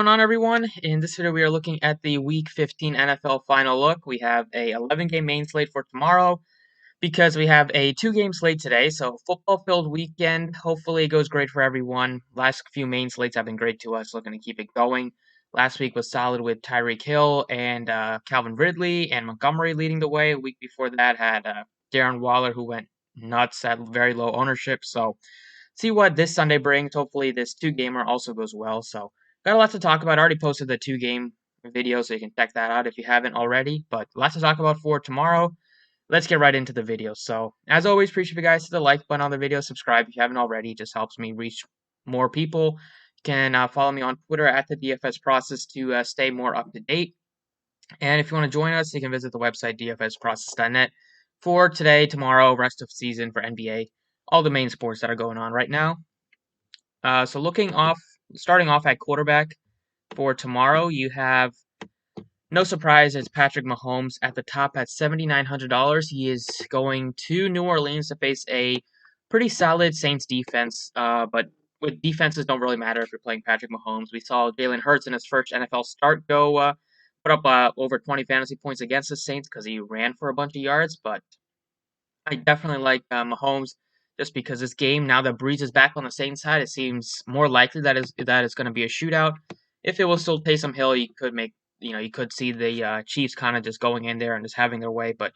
What's going on, everyone? In this video, we are looking at the Week 15 NFL final look. We have a 11-game main slate for tomorrow because we have a 2-game slate today. So football-filled weekend. Hopefully, it goes great for everyone. Last few main slates have been great to us. Looking to keep it going. Last week was solid with Tyreek Hill and Calvin Ridley and Montgomery leading the way. A week before that had Darren Waller, who went nuts at very low ownership. So see what this Sunday brings. Hopefully, this 2-gamer also goes well. So got a lot to talk about. I already posted the 2-game video, so you can check that out if you haven't already. But lots to talk about for tomorrow. Let's get right into the video. So, as always, appreciate you guys to the like button on the video. Subscribe if you haven't already. It just helps me reach more people. You can follow me on Twitter at the DFS Process to stay more up to date. And if you want to join us, you can visit the website dfsprocess.net for today, tomorrow, rest of season for NBA, all the main sports that are going on right now. So starting off at quarterback for tomorrow, you have no surprise, it's Patrick Mahomes at the top at $7,900. He is going to New Orleans to face a pretty solid Saints defense, but with defenses don't really matter if you're playing Patrick Mahomes. We saw Jalen Hurts in his first NFL start go put up over 20 fantasy points against the Saints because he ran for a bunch of yards, but I definitely like Mahomes just because this game, now that Breeze is back on the Saints side, it seems more likely that it's going to be a shootout. If it was still Taysom Hill, you could see the Chiefs kind of just going in there and just having their way. But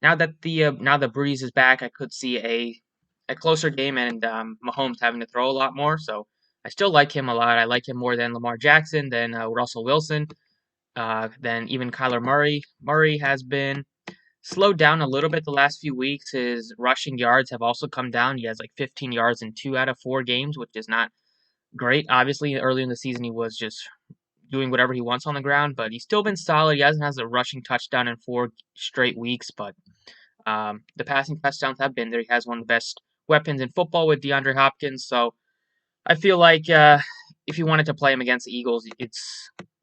now that the Breeze is back, I could see a closer game and Mahomes having to throw a lot more. So I still like him a lot. I like him more than Lamar Jackson, than Russell Wilson, than even Kyler Murray. Murray has been slowed down a little bit the last few weeks. His rushing yards have also come down. He has like 15 yards in 2 out of 4 games, which is not great. Obviously, early in the season, he was just doing whatever he wants on the ground, but he's still been solid. He hasn't has a rushing touchdown in 4 straight weeks, but the passing touchdowns have been there. He has one of the best weapons in football with DeAndre Hopkins, so I feel like if you wanted to play him against the Eagles,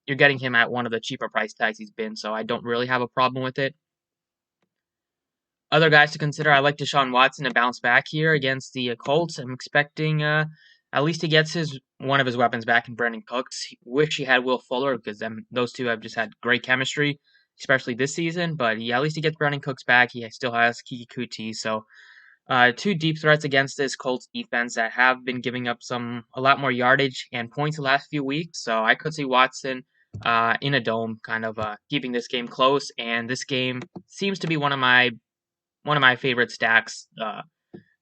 you're getting him at one of the cheaper price tags he's been, so I don't really have a problem with it. Other guys to consider, I like Deshaun Watson to bounce back here against the Colts. I'm expecting at least he gets one of his weapons back in Brandon Cooks. Wish he had Will Fuller because those two have just had great chemistry, especially this season. But at least he gets Brandon Cooks back. He still has Kiki Kuti. So 2 deep threats against this Colts defense that have been giving up a lot more yardage and points the last few weeks. So I could see Watson in a dome kind of keeping this game close. And this game seems to be one of my favorite stacks,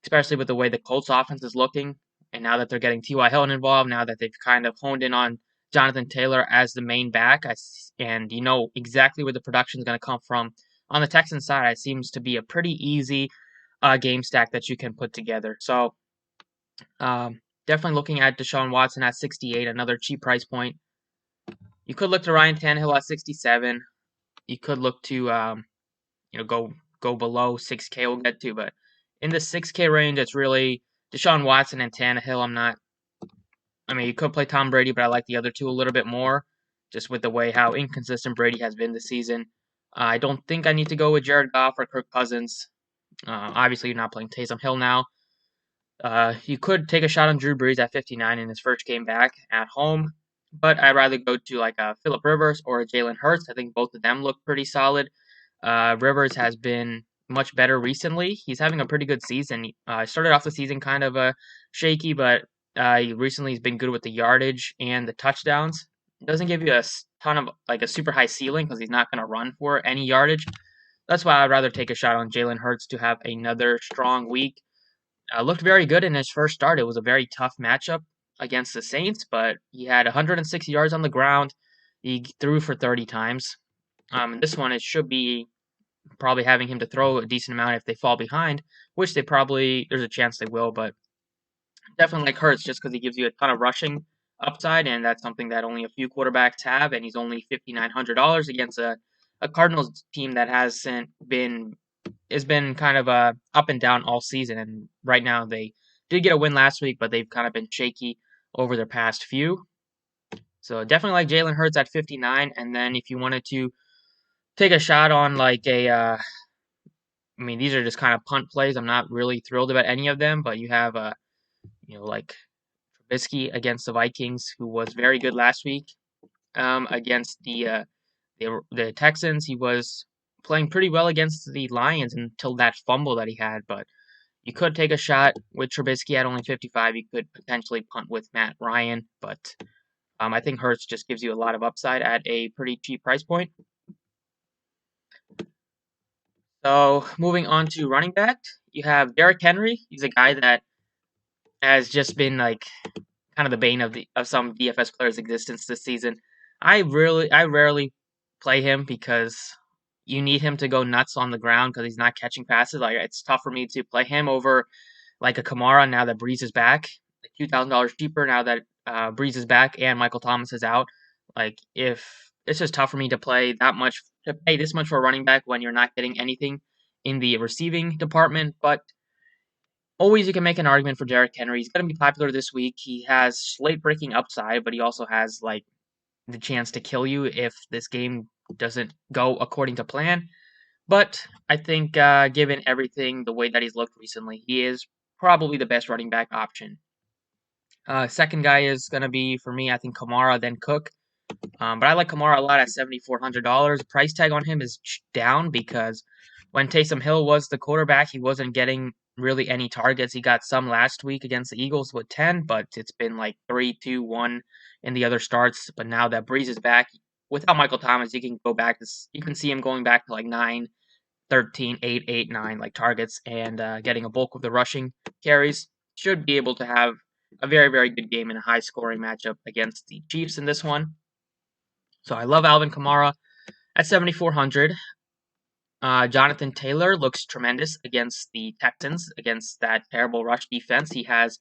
especially with the way the Colts offense is looking. And now that they're getting T.Y. Hilton involved, now that they've kind of honed in on Jonathan Taylor as the main back, and you know exactly where the production is going to come from. On the Texans side, it seems to be a pretty easy game stack that you can put together. So definitely looking at Deshaun Watson at 68, another cheap price point. You could look to Ryan Tannehill at 67. You could look to go below 6K we'll get to, but in the 6K range, it's really Deshaun Watson and Tannehill. You could play Tom Brady, but I like the other two a little bit more, just with the way how inconsistent Brady has been this season. I don't think I need to go with Jared Goff or Kirk Cousins. Obviously, you're not playing Taysom Hill now. You could take a shot on Drew Brees at 59 in his first game back at home, but I'd rather go to like a Phillip Rivers or a Jalen Hurts. I think both of them look pretty solid. Rivers has been much better recently. He's having a pretty good season. Started off the season kind of shaky, but recently he's been good with the yardage and the touchdowns. Doesn't give you a ton of like a super high ceiling because he's not going to run for any yardage. That's why I'd rather take a shot on Jalen Hurts to have another strong week. Looked very good in his first start. It was a very tough matchup against the Saints, but he had 106 yards on the ground. He threw for 30 times. This one, it should be probably having him to throw a decent amount if they fall behind, which there's a chance they will, but definitely like Hurts just because he gives you a ton of rushing upside, and that's something that only a few quarterbacks have, and he's only $5,900 against a Cardinals team that has been kind of up and down all season, and right now they did get a win last week, but they've kind of been shaky over their past few. So definitely like Jalen Hurts at 59, and then if you wanted to take a shot on like these are just kind of punt plays. I'm not really thrilled about any of them, but you have like Trubisky against the Vikings, who was very good last week. against the Texans. He was playing pretty well against the Lions until that fumble that he had, but you could take a shot with Trubisky at only 55. You could potentially punt with Matt Ryan, but I think Hurts just gives you a lot of upside at a pretty cheap price point. So moving on to running back, you have Derrick Henry. He's a guy that has just been like kind of the bane of some DFS players' existence this season. I rarely play him because you need him to go nuts on the ground because he's not catching passes. Like it's tough for me to play him over like a Kamara now that Breeze is back, like $2,000 cheaper now that Breeze is back and Michael Thomas is out. Like if it's just tough for me to pay this much for a running back when you're not getting anything in the receiving department. But always you can make an argument for Derrick Henry. He's going to be popular this week. He has late breaking upside, but he also has like the chance to kill you if this game doesn't go according to plan. But I think, given everything, the way that he's looked recently, he is probably the best running back option. Second guy is going to be, for me, I think Kamara, then Cook. But I like Kamara a lot at $7,400. The price tag on him is down because when Taysom Hill was the quarterback, he wasn't getting really any targets. He got some last week against the Eagles with 10, but it's been like 3, 2, 1 in the other starts. But now that Breeze is back, without Michael Thomas, you can go back. You can see him going back to like 9, 13, 8, 8, 9 like targets and getting a bulk of the rushing carries. Should be able to have a very, very good game in a high scoring matchup against the Chiefs in this one. So I love Alvin Kamara at 7,400. Jonathan Taylor looks tremendous against the Texans, against that terrible rush defense. He has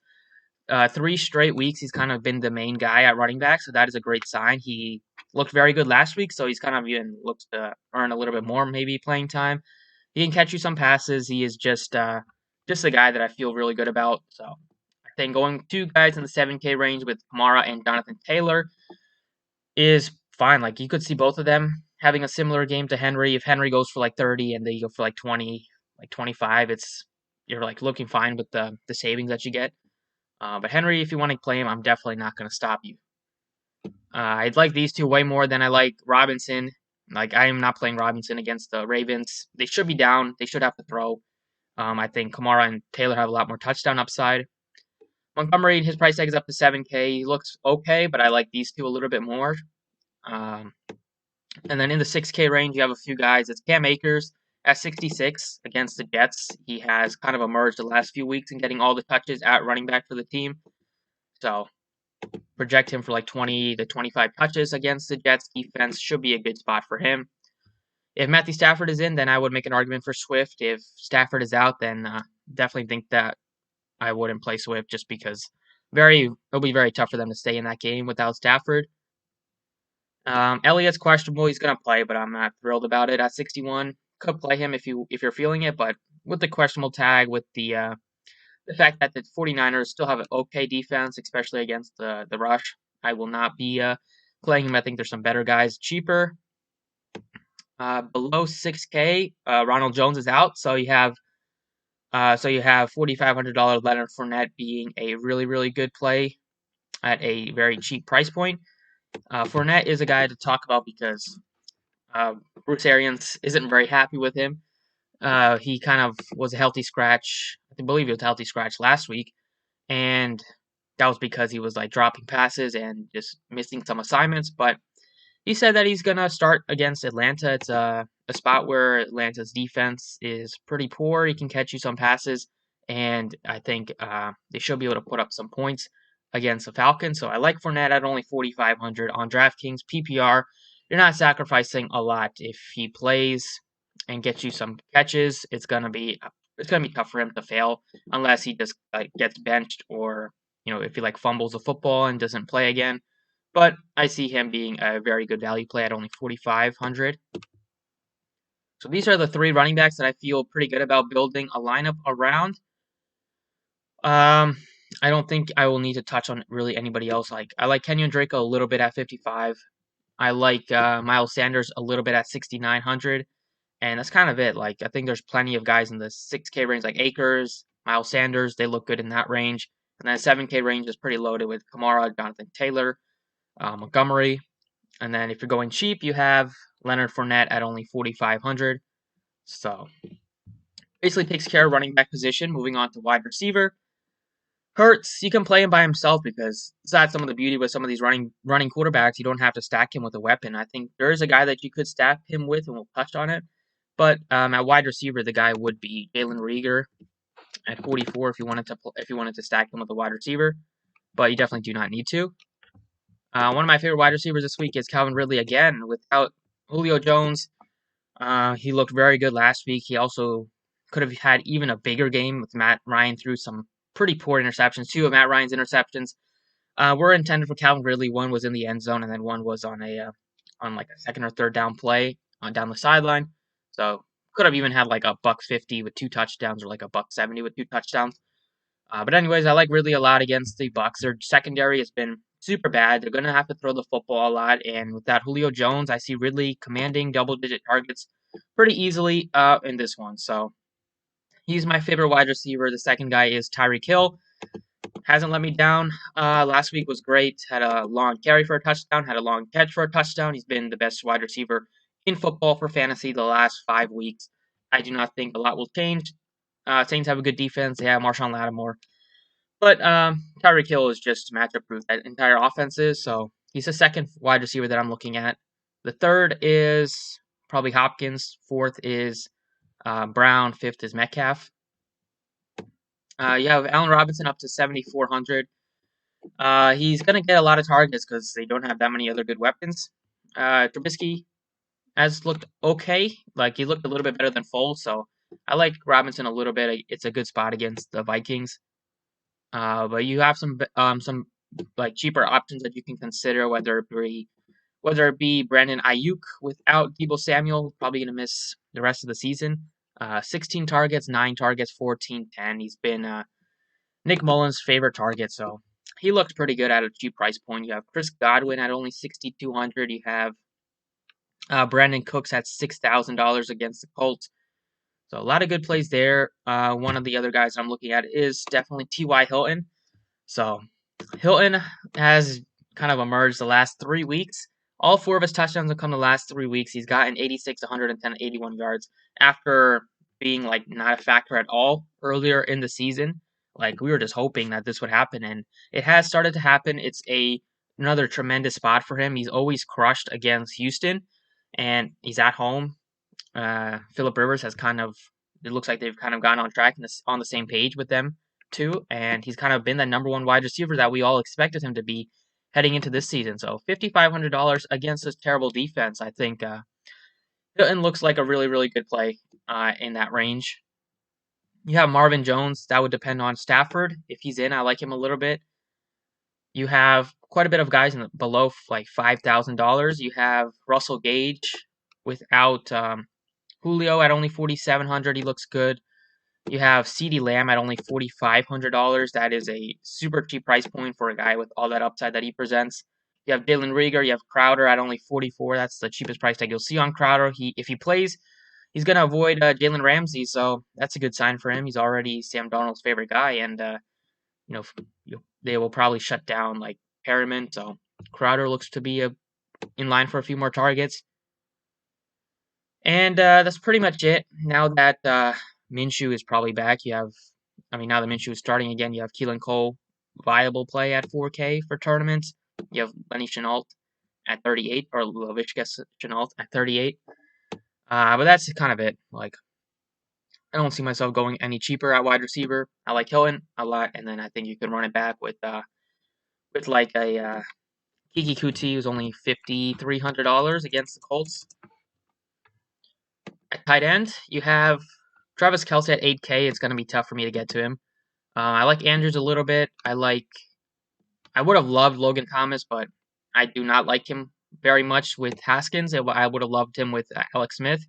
3 straight weeks. He's kind of been the main guy at running back, so that is a great sign. He looked very good last week, so he's kind of even looks to earn a little bit more maybe playing time. He can catch you some passes. He is just a guy that I feel really good about. So I think going 2 guys in the 7K range with Kamara and Jonathan Taylor is fine. Like you could see both of them having a similar game to Henry. If Henry goes for like 30 and they go for like 20, like 25, you're like looking fine with the savings that you get. But Henry, if you want to play him, I'm definitely not going to stop you. I'd like these two way more than I like Robinson. Like I am not playing Robinson against the Ravens. They should be down. They should have to throw. I think Kamara and Taylor have a lot more touchdown upside. Montgomery, his price tag is up to 7K. He looks okay, but I like these two a little bit more. And then in the 6K range, you have a few guys. It's Cam Akers at 66 against the Jets. He has kind of emerged the last few weeks in getting all the touches at running back for the team. So project him for like 20 to 25 touches against the Jets defense. Should be a good spot for him. If Matthew Stafford is in, then I would make an argument for Swift. If Stafford is out, then definitely think that I wouldn't play Swift just because it'll be very tough for them to stay in that game without Stafford. Elliott's questionable. He's gonna play, but I'm not thrilled about it at 61. Could play him if you're feeling it, but with the questionable tag, with the fact that the 49ers still have an okay defense, especially against the rush, I will not be playing him. I think there's some better guys cheaper. Below 6K, Ronald Jones is out, so you have $4,500 Leonard Fournette being a really, really good play at a very cheap price point. Fournette is a guy to talk about because Bruce Arians isn't very happy with him. He kind of was a healthy scratch. I believe he was a healthy scratch last week, and that was because he was like dropping passes and just missing some assignments. But he said that he's gonna start against Atlanta. It's a spot where Atlanta's defense is pretty poor. He can catch you some passes, and I think they should be able to put up some points against the Falcons. So I like Fournette at only 4,500 on DraftKings PPR. You're not sacrificing a lot if he plays and gets you some catches. It's gonna be tough for him to fail unless he just like gets benched or if he like fumbles a football and doesn't play again. But I see him being a very good value play at only 4,500. So these are the 3 running backs that I feel pretty good about building a lineup around. I don't think I will need to touch on really anybody else. Like I like Kenyon Drake a little bit at 55. I like Miles Sanders a little bit at 6,900, and that's kind of it. Like I think there's plenty of guys in the 6K range, like Akers, Miles Sanders. They look good in that range, and then 7K range is pretty loaded with Kamara, Jonathan Taylor, Montgomery. And then if you're going cheap, you have Leonard Fournette at only 4,500. So basically takes care of running back position. Moving on to wide receiver. Hurts, you can play him by himself because that's some of the beauty with some of these running quarterbacks. You don't have to stack him with a weapon. I think there is a guy that you could stack him with, and we'll touch on it. But at wide receiver, the guy would be Jalen Reagor at 44 if you wanted to stack him with a wide receiver. But you definitely do not need to. One of my favorite wide receivers this week is Calvin Ridley again. Without Julio Jones, he looked very good last week. He also could have had even a bigger game with Matt Ryan threw some pretty poor interceptions. Two of Matt Ryan's interceptions were intended for Calvin Ridley. One was in the end zone, and then one was on like a second or third down play down the sideline. So could have even had like a $150 with 2 touchdowns, or like a $170 with 2 touchdowns. But anyways, I like Ridley a lot against the Bucks. Their secondary has been super bad. They're going to have to throw the football a lot, and with that Julio Jones, I see Ridley commanding double-digit targets pretty easily in this one. So he's my favorite wide receiver. The second guy is Tyreek Hill. Hasn't let me down. Last week was great. Had a long carry for a touchdown. Had a long catch for a touchdown. He's been the best wide receiver in football for fantasy the last 5 weeks. I do not think a lot will change. Saints have a good defense. They have Marshawn Lattimore. But Tyreek Hill is just matchup proof. That entire offense is. So he's the second wide receiver that I'm looking at. The third is probably Hopkins. Fourth is Brown. Fifth is Metcalf. You have Allen Robinson up to 7,400. He's going to get a lot of targets because they don't have that many other good weapons. Trubisky has looked okay. Like, he looked a little bit better than Foles, so I like Robinson a little bit. It's a good spot against the Vikings. But you have some like cheaper options that you can consider, whether it be Brandon Ayuk without Deebo Samuel, probably going to miss the rest of the season. 16 targets, 9 targets, 14-10. He's been Nick Mullins' favorite target, so he looked pretty good at a cheap price point. You have Chris Godwin at only 6,200. You have Brandon Cooks at $6,000 against the Colts. So a lot of good plays there. One of the other guys I'm looking at is definitely T.Y. Hilton. So Hilton has kind of emerged the last 3 weeks. All 4 of his touchdowns have come the last 3 weeks. He's gotten 86, 110, 81 yards after being like not a factor at all earlier in the season. Like, we were just hoping that this would happen, and it has started to happen. It's another tremendous spot for him. He's always crushed against Houston, and he's at home. Phillip Rivers has it looks like they've kind of gotten on track and on the same page with them too, and he's kind of been the number 1 wide receiver that we all expected him to be heading into this season. So $5,500 against this terrible defense, I think Hilton looks like a really, really good play in that range. You have Marvin Jones. That would depend on Stafford. If he's in, I like him a little bit. You have quite a bit of guys below like $5,000. You have Russell Gage without Julio at only 4,700. He looks good. You have CeeDee Lamb at only $4,500. That is a super cheap price point for a guy with all that upside that he presents. You have Jalen Reagor. You have Crowder at only 44. That's the cheapest price tag you'll see on Crowder. If he plays, he's going to avoid Jalen Ramsey, so that's a good sign for him. He's already Sam Darnold's favorite guy, and they will probably shut down like Perriman. So Crowder looks to be in line for a few more targets. And that's pretty much it. Now that Minshew is probably back, now that Minshew is starting again, you have Keelan Cole, viable play at 4K for tournaments. You have Lenny Shenault at 38, or Laviska Shenault at 38. But that's kind of it. Like, I don't see myself going any cheaper at wide receiver. I like Hilton a lot, and then I think you can run it back with like a Kiki Kuti, who's only $5,300 against the Colts. At tight end, you have Travis Kelce at 8K. It's going to be tough for me to get to him. I like Andrews a little bit. I would have loved Logan Thomas, but I do not like him very much with Haskins. I would have loved him with Alex Smith.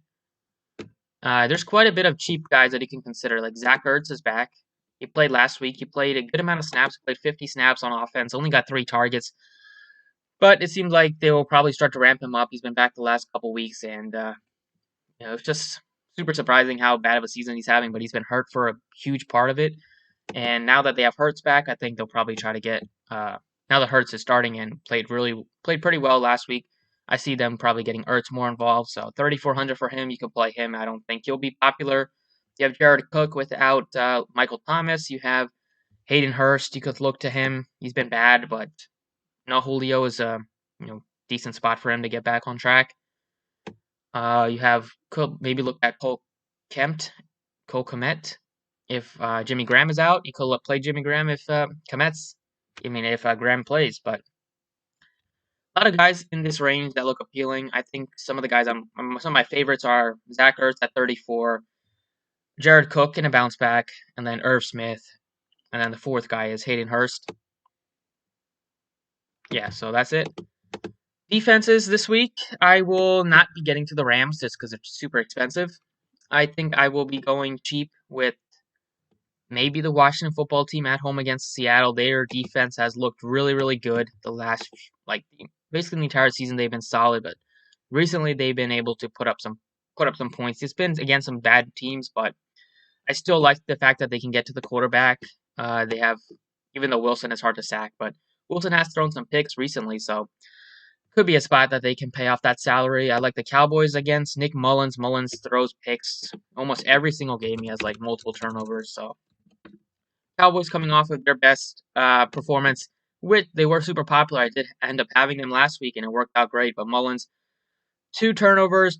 There's quite a bit of cheap guys that you can consider. Like Zach Ertz is back. He played last week. He played a good amount of snaps. He played 50 snaps on offense. Only got 3 targets. But it seems like they will probably start to ramp him up. He's been back the last couple weeks, and it's just super surprising how bad of a season he's having. But he's been hurt for a huge part of it. And now that they have Hurts back, I think they'll probably try to get. Now that Hurts is starting and played pretty well last week, I see them probably getting Ertz more involved. So 3,400 for him. You can play him. I don't think he'll be popular. You have Jared Cook without Michael Thomas. You have Hayden Hurst. You could look to him. He's been bad, but no, Julio is a decent spot for him to get back on track. You could maybe look at Cole Kmet. If Jimmy Graham is out, you could play Jimmy Graham if Graham plays. But a lot of guys in this range that look appealing. I think some of the guys some of my favorites are Zach Ertz at 34, Jared Cook in a bounce back, and then Irv Smith, and then the fourth guy is Hayden Hurst. Yeah, so that's it. Defenses this week, I will not be getting to the Rams just because it's super expensive. I think I will be going cheap with maybe the Washington football team at home against Seattle. Their defense has looked really, really good the last, basically the entire season they've been solid, but recently they've been able to put up some points. It's been against some bad teams, but I still like the fact that they can get to the quarterback. They have, even though Wilson is hard to sack, but Wilson has thrown some picks recently, so could be a spot that they can pay off that salary. I like the Cowboys against Nick Mullins. Mullins throws picks almost every single game. He has multiple turnovers, so Cowboys coming off of their best performance. They were super popular. I did end up having them last week, and it worked out great. But Mullins, 2 turnovers,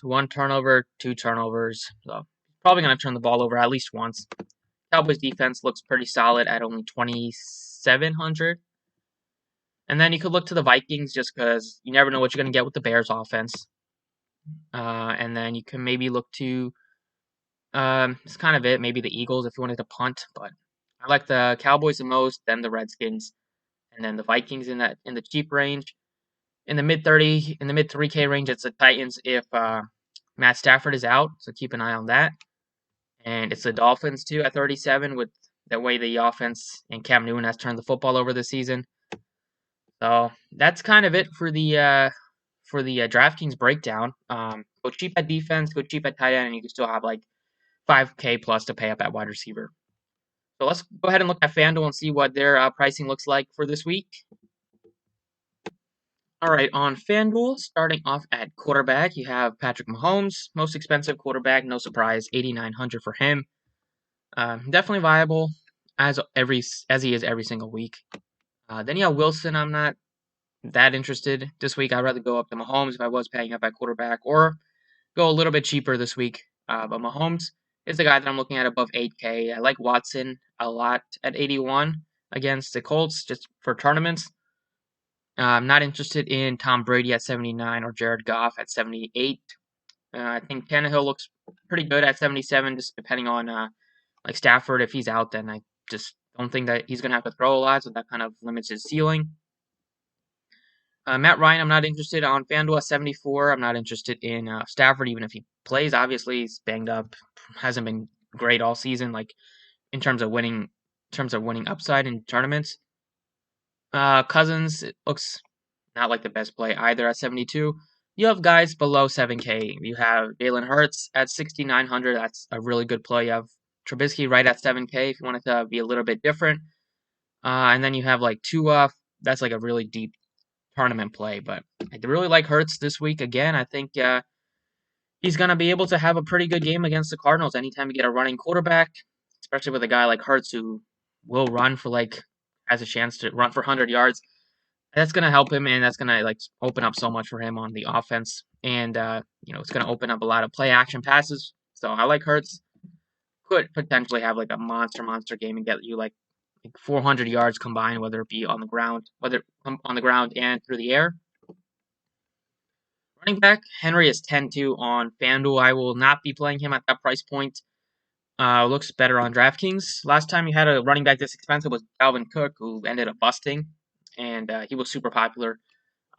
1 turnover, 2 turnovers. So probably going to turn the ball over at least once. Cowboys defense looks pretty solid at only 2,700. And then you could look to the Vikings just because you never know what you're going to get with the Bears offense. And then you can maybe look to it's kind of it. Maybe the Eagles if you wanted to punt, but I like the Cowboys the most, then the Redskins, and then the Vikings in the cheap range. In the mid 3K range, it's the Titans if Matt Stafford is out, so keep an eye on that. And it's the Dolphins too at 37 with the way the offense and Cam Newton has turned the football over this season. So that's kind of it for the DraftKings breakdown. Go cheap at defense, go cheap at tight end, and you can still have 5K plus to pay up at wide receiver. So let's go ahead and look at FanDuel and see what their pricing looks like for this week. All right, on FanDuel, starting off at quarterback, you have Patrick Mahomes, most expensive quarterback, no surprise, 8,900 for him. Definitely viable as he is every single week. Then you have Wilson. I'm not that interested this week. I'd rather go up to Mahomes if I was paying up at quarterback, or go a little bit cheaper this week. But Mahomes is the guy that I'm looking at above 8K. I like Watson a lot at 81 against the Colts just for tournaments. I'm not interested in Tom Brady at 79 or Jared Goff at 78. I think Tannehill looks pretty good at 77, just depending on Stafford. If he's out, then I just don't think that he's going to have to throw a lot, so that kind of limits his ceiling. Matt Ryan, I'm not interested on FanDuel at 74. I'm not interested in Stafford, even if he plays. Obviously, he's banged up. Hasn't been great all season, in terms of winning upside in tournaments. Cousins, it looks not like the best play either at 72. You have guys below 7K. You have Jalen Hurts at 6,900. That's a really good play. You have Trubisky right at 7K if you want it to be a little bit different. And then you have Tua. That's a really deep tournament play. But I really like Hurts this week. Again, I think he's going to be able to have a pretty good game against the Cardinals anytime you get a running quarterback, especially with a guy like Hurts who will run for has a chance to run for 100 yards. That's going to help him, and that's going to open up so much for him on the offense. And it's going to open up a lot of play action passes. So I like Hurts. Could potentially have a monster game and get you 400 yards combined, whether it be on the ground, and through the air. Running back, Henry is 10-2 on FanDuel. I will not be playing him at that price point. Looks better on DraftKings. Last time you had a running back this expensive was Dalvin Cook, who ended up busting, and he was super popular.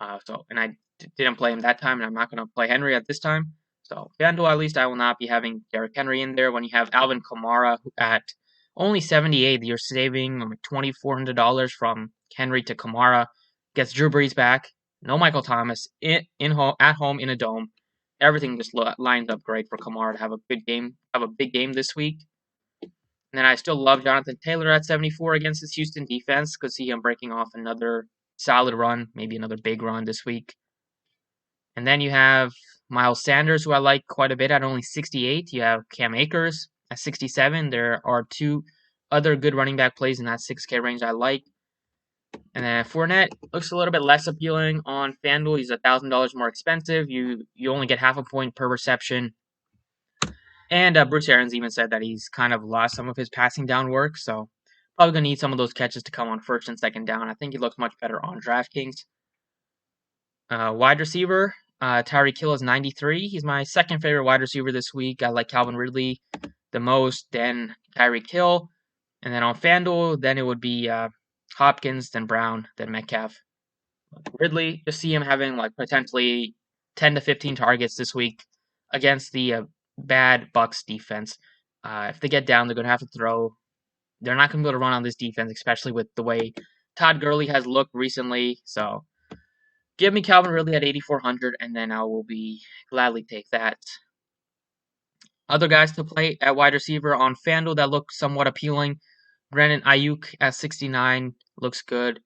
And I didn't play him that time, and I'm not going to play Henry at this time. So FanDuel, at least I will not be having Derrick Henry in there. When you have Alvin Kamara at only 78, you're saving $2,400 from Henry to Kamara. Gets Drew Brees back. No Michael Thomas at home in a dome. Everything just lines up great for Kamara to have a big game this week. And then I still love Jonathan Taylor at 74 against this Houston defense. Could see him breaking off another solid run, maybe another big run this week. And then you have Miles Sanders, who I like quite a bit at only 68. You have Cam Akers at 67. There are two other good running back plays in that 6K range I like. And then Fournette looks a little bit less appealing on FanDuel. He's $1,000 more expensive. You only get half a point per reception. And Bruce Arians even said that he's kind of lost some of his passing down work. So probably going to need some of those catches to come on first and second down. I think he looks much better on Draftkings. Wide receiver, Tyreek Hill is 93. He's my second favorite wide receiver this week. I like Calvin Ridley the most, then Tyreek Hill. And then on FanDuel, then it would be Hopkins, then Brown, then Metcalf. Ridley, just see him having like potentially 10 to 15 targets this week against the bad Bucks defense. If they get down, they're going to have to throw. They're not going to be able to run on this defense, especially with the way Todd Gurley has looked recently. So give me Calvin Ridley at 8,400, and then I will be gladly take that. Other guys to play at wide receiver on FanDuel that look somewhat appealing. Brandon Ayuk at 69 looks good.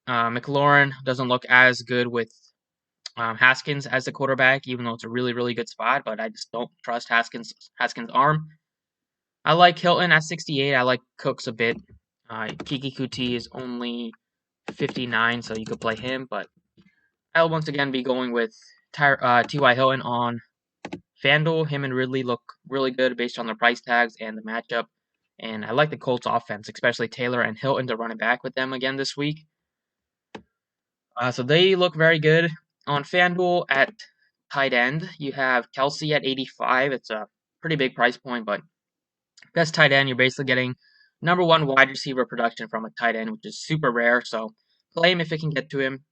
McLaurin doesn't look as good with Haskins as the quarterback, even though it's a really, really good spot, but I just don't trust Haskins' arm. I like Hilton at 68. I like Cooks a bit. Kiki Kuti is only 59, so you could play him, but I'll once again be going with T.Y. Hilton on FanDuel. Him and Ridley look really good based on their price tags and the matchup. And I like the Colts offense, especially Taylor and Hilton to run it back with them again this week. So they look very good. On FanDuel at tight end, you have Kelsey at 85. It's a pretty big price point, but best tight end, you're basically getting number one wide receiver production from a tight end, which is super rare. So play him if it can get to him.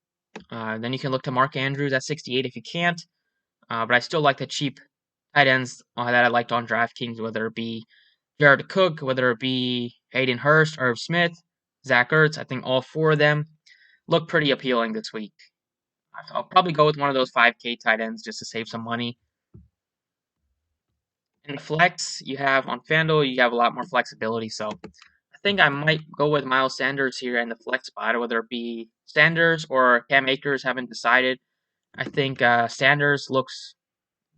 Then you can look to Mark Andrews at 68 if you can't. But I still like the cheap tight ends that I liked on DraftKings, whether it be Jared Cook, whether it be Hayden Hurst, Irv Smith, Zach Ertz. I think all four of them look pretty appealing this week. I'll probably go with one of those 5K tight ends just to save some money. In the flex, you have on FanDuel, you have a lot more flexibility. So I think I might go with Miles Sanders here in the flex spot, whether it be Sanders or Cam Akers. Haven't decided. I think Sanders looks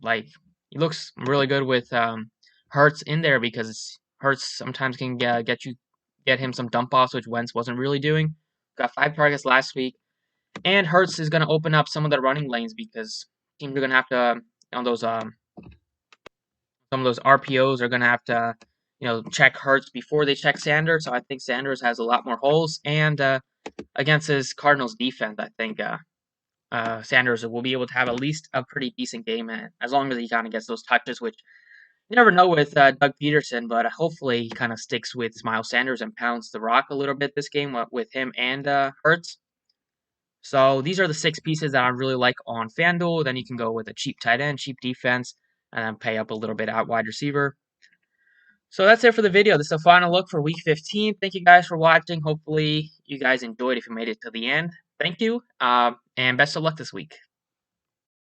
really good with Hurts in there because Hurts sometimes can get him some dump offs, which Wentz wasn't really doing. Got 5 targets last week. And Hurts is going to open up some of the running lanes because teams are going to have to, on those some of those RPOs are going to have to, check Hurts before they check Sanders. So I think Sanders has a lot more holes. And against his Cardinals defense, I think Sanders will be able to have at least a pretty decent game, as long as he kind of gets those touches, which you never know with Doug Peterson, but hopefully he kind of sticks with Miles Sanders and pounds the rock a little bit this game with him and Hurts. So these are the 6 pieces that I really like on FanDuel. Then you can go with a cheap tight end, cheap defense, and then pay up a little bit at wide receiver. So that's it for the video. This is the final look for Week 15. Thank you guys for watching. Hopefully you guys enjoyed if you made it to the end. Thank you, and best of luck this week.